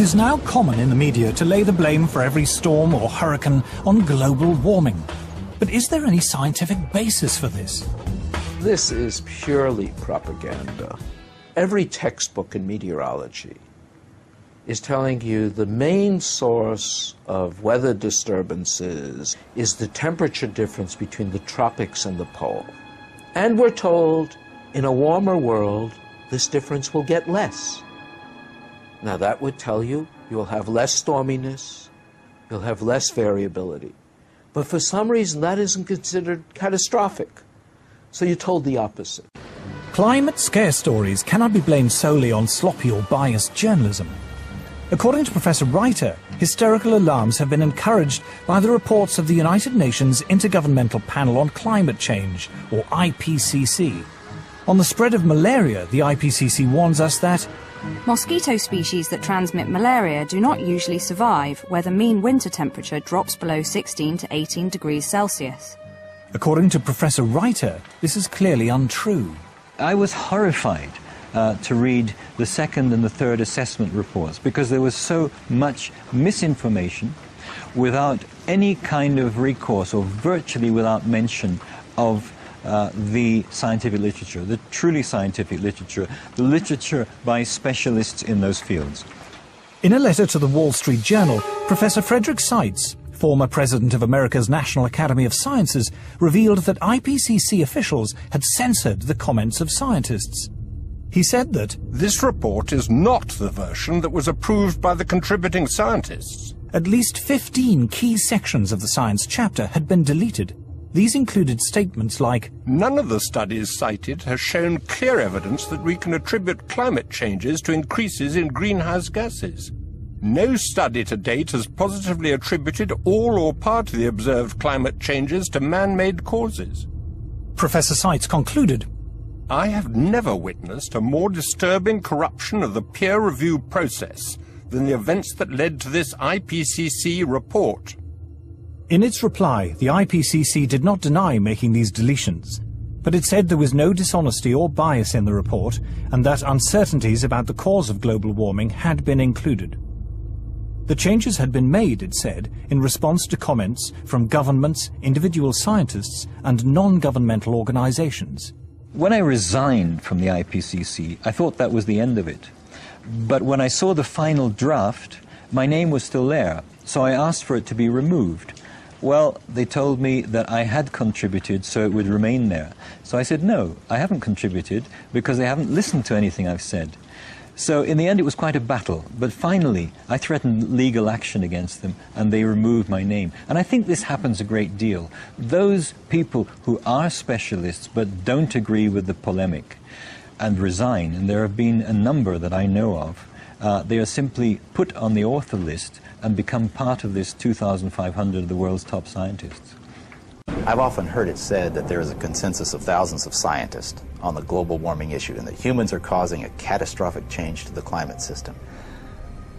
is now common in the media to lay the blame for every storm or hurricane on global warming. But is there any scientific basis for this? This is purely propaganda. Every textbook in meteorology is telling you the main source of weather disturbances is the temperature difference between the tropics and the pole. And we're told, in a warmer world, this difference will get less. Now that would tell you you'll have less storminess, you'll have less variability. But for some reason that isn't considered catastrophic. So you're told the opposite. Climate scare stories cannot be blamed solely on sloppy or biased journalism. According to Professor Reiter, hysterical alarms have been encouraged by the reports of the United Nations Intergovernmental Panel on Climate Change, or IPCC. On the spread of malaria, the IPCC warns us that mosquito species that transmit malaria do not usually survive where the mean winter temperature drops below 16 to 18 degrees Celsius. According to Professor Reiter, this is clearly untrue. I was horrified to read the second and the third assessment reports because there was so much misinformation without any kind of recourse, or virtually without mention of the scientific literature, the truly scientific literature, the literature by specialists in those fields. In a letter to the Wall Street Journal, Professor Frederick Seitz, former president of America's National Academy of Sciences, revealed that IPCC officials had censored the comments of scientists. He said that this report is not the version that was approved by the contributing scientists. At least 15 key sections of the science chapter had been deleted. These included statements like, none of the studies cited has shown clear evidence that we can attribute climate changes to increases in greenhouse gases. No study to date has positively attributed all or part of the observed climate changes to man-made causes. Professor Seitz concluded, I have never witnessed a more disturbing corruption of the peer review process than the events that led to this IPCC report. In its reply, the IPCC did not deny making these deletions, but it said there was no dishonesty or bias in the report and that uncertainties about the cause of global warming had been included. The changes had been made, it said, in response to comments from governments, individual scientists and non-governmental organizations. When I resigned from the IPCC, I thought that was the end of it. But when I saw the final draft, my name was still there, so I asked for it to be removed. Well, they told me that I had contributed, so it would remain there. So I said, no, I haven't contributed because they haven't listened to anything I've said. So in the end, it was quite a battle. But finally, I threatened legal action against them, and they removed my name. And I think this happens a great deal. Those people who are specialists but don't agree with the polemic and resign, and there have been a number that I know of, they are simply put on the author list and become part of this 2,500 of the world's top scientists. I've often heard it said that there is a consensus of thousands of scientists on the global warming issue and that humans are causing a catastrophic change to the climate system.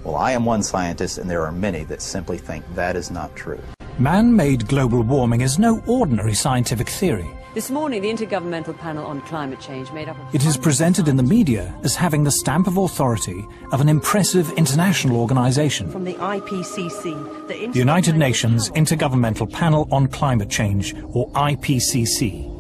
Well, I am one scientist, and there are many that simply think that is not true. Man-made global warming is no ordinary scientific theory. This morning, the Intergovernmental Panel on Climate Change made up of... It is presented in the media as having the stamp of authority of an impressive international organization. From the IPCC, the United Nations Intergovernmental Panel on Climate Change, or IPCC.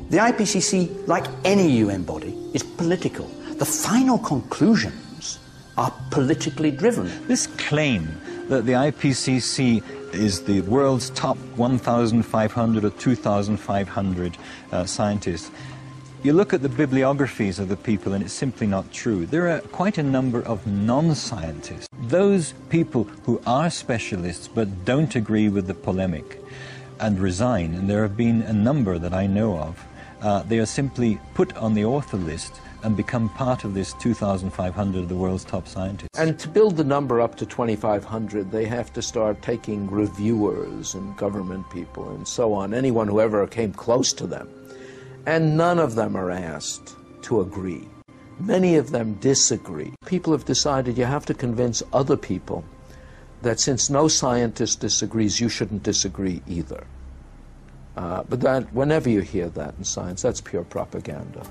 The IPCC, like any UN body, is political. The final conclusions are politically driven. This claim that the IPCC is the world's top 1,500 or 2,500 scientists. You look at the bibliographies of the people and it's simply not true. There are quite a number of non-scientists. Those people who are specialists but don't agree with the polemic and resign, and there have been a number that I know of, they are simply put on the author list and become part of this 2,500 of the world's top scientists. And to build the number up to 2,500, they have to start taking reviewers and government people and so on, anyone who ever came close to them. And none of them are asked to agree. Many of them disagree. People have decided you have to convince other people that since no scientist disagrees, you shouldn't disagree either. But that, whenever you hear that in science, that's pure propaganda.